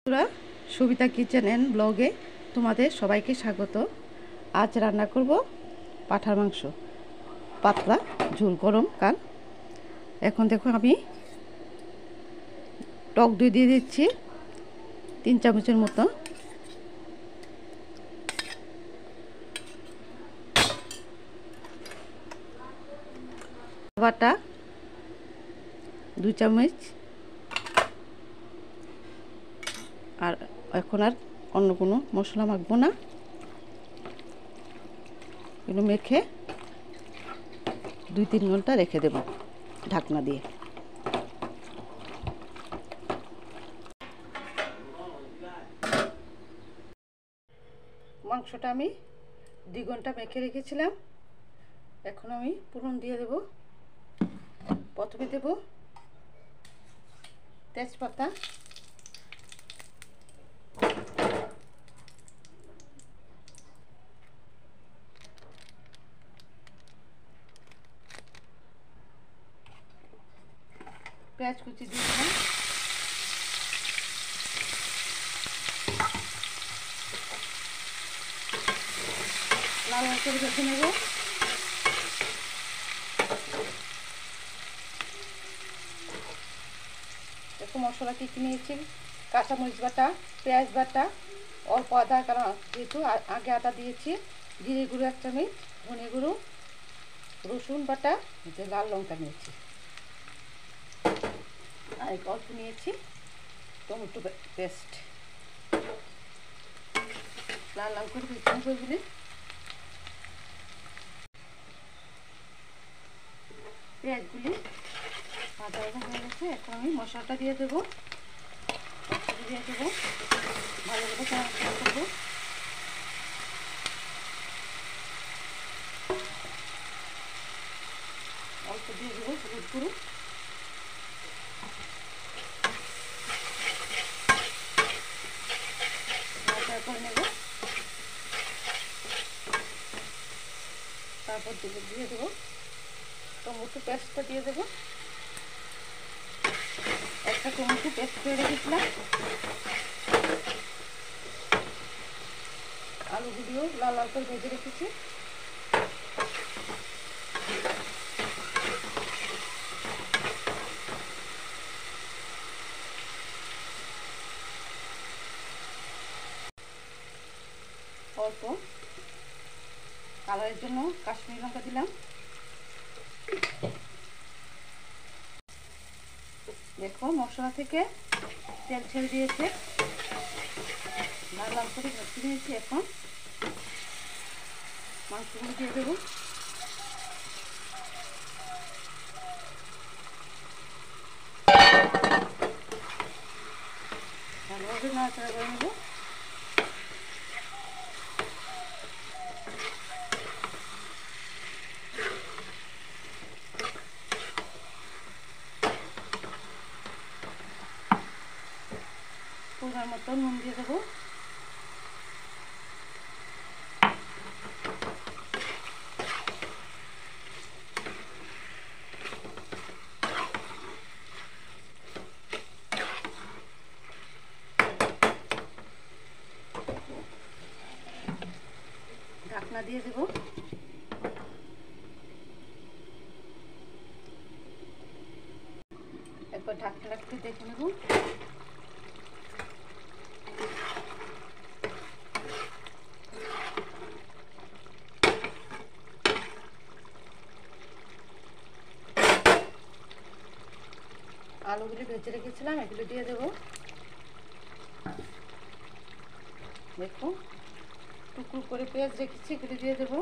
বন্ধুরা, Sabita kitchen and ব্লগে তোমাদের সবাইকে স্বাগত। আজ রান্না করব পাঁঠার মাংস, পাতলা ঝোল গরম কাল। এখন দেখো আমি টক দই দিয়ে দিচ্ছি 3 চামচের মতো। বাটা 2 চামচ। আর এখন আর অন্য কোনো মশলা মাখবো না, এগুলো মেখে 2-3 ঘন্টা রেখে দেব ঢাকনা দিয়ে। মাংসটা আমি 2 ঘন্টা মেখে রেখেছিলাম। এখন আমি ফোড়ন দিয়ে দেব। প্রথমে দেব তেজপাতা, পেঁয়াজ কুচি দিয়ে দিলাম, লাল লাল করে ভেজে নেব। একটু মশলা কি নিয়েছি, কাঁচামরিচ বাটা, পেঁয়াজ বাটা, অল্প আদা, কারণ যেহেতু আগে আদা দিয়েছি, জিরে গুঁড়ো 1 চামচ, ধনে গুঁড়ো, রসুন বাটা, লাল লঙ্কা নিয়েছি, আর অল্প নিয়েছি টমেটো পেস্ট। লাল লাল করে ভেজে নেব এগুলি। পেঁয়াজগুলি ভাজা ভাজা হয়ে গেছে। এখন আমি মশলাটা দিয়ে দেবো, ভালো করে নাড়াচাড়া করবো। অল্প দিয়ে দেবো হলুদ গুঁড়ো, নাড়াচাড়া করে নেব। তারপর দিয়ে দেবো টমেটো পেস্টটা দিয়ে দেবো। একটা টমেটো পেস্ট করে রেখেছিলাম। আলুগুলিও লাল লাল করে ভেজে রেখেছি। অল্প কালারের জন্য কাশ্মীরি লঙ্কা দিলাম। দেখো মশলা থেকে তেল ছেড়ে দিয়েছে, লাল লাল করে ভেজে নিয়েছি। এখন মাংসগুলো দিয়ে দেবো। ভালোভাবে নাড়াচাড়া করে নেব। পরিমাণ মতো নুন দিয়ে দেবো। ঢাকনা দিয়ে দেবো। একবার ঢাকনা রাখতে দেখে নেব। আলুগুলি ভেজে রেখেছিলাম, এগুলো দিয়ে দেবো। দেখো টুকরো করে পেঁয়াজ রেখেছি, এগুলো দিয়ে দেবো।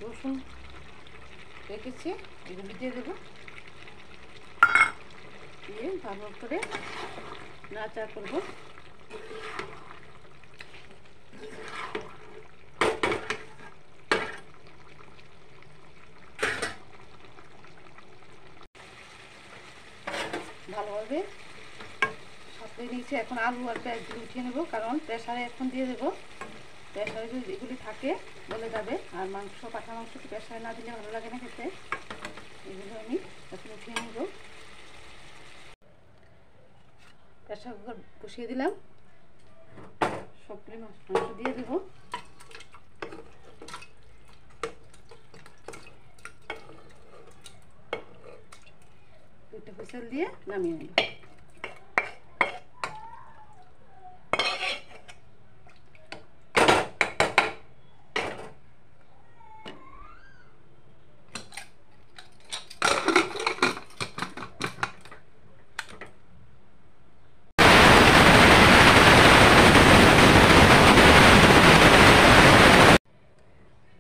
রসুন রেখেছি, এগুলো দিয়ে দেবো। দিয়ে ভালো করে নাড়াচাড়া করবো। ভালোভাবে সাঁতলে নিয়েছি। এখন আলু আর পেঁয়াজগুলো উঠিয়ে নেবো, কারণ প্রেসারে এখন দিয়ে দেবো। প্রেসারে যদি এগুলি থাকে গলে যাবে, আর মাংস পাঁঠা মাংস তো প্রেসারে না দিলে ভালো লাগে না খেতে। এগুলো আমি এখন উঠিয়ে নেব। প্রেসার কুকার বসিয়ে দিলাম, সবগুলি মাংস দিয়ে দেব। দুইটা হুইসেল দিয়ে নামিয়ে নেব।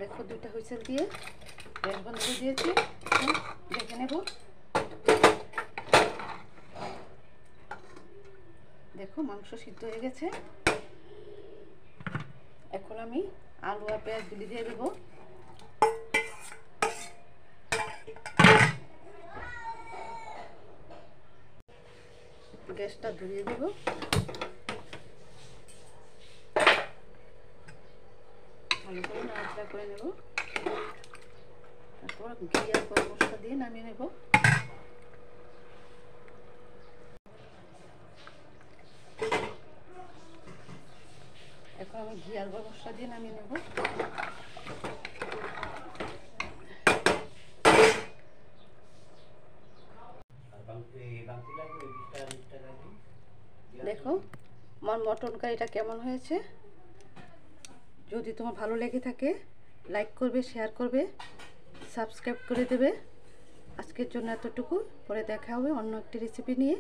দেখো দুইটা হুইসেল দিয়ে গ্যাস বন্ধ করে দিয়েছি। দেখে নেব। দেখো মাংস সিদ্ধ হয়ে গেছে। এখন আমি আলু আর পেঁয়াজগুলি দিয়ে দেব। গ্যাসটা ধরিয়ে দেব। ভালো করে নাড়াচাড়া করে নেব। তারপর ঘি আর গরম মশলা দিয়ে নামিয়ে নেব। এখন আমি ঘি আর গরম মশলা দিয়ে নামিয়ে নেব। দেখো আমার মটন কারিটা কেমন হয়েছে। যদি তোমার ভালো লেগে থাকে লাইক করবে, শেয়ার করবে, সাবস্ক্রাইব করে দেবে। আজকের জন্য এতটুকু, পরে দেখা হবে অন্য একটি রেসিপি নিয়ে।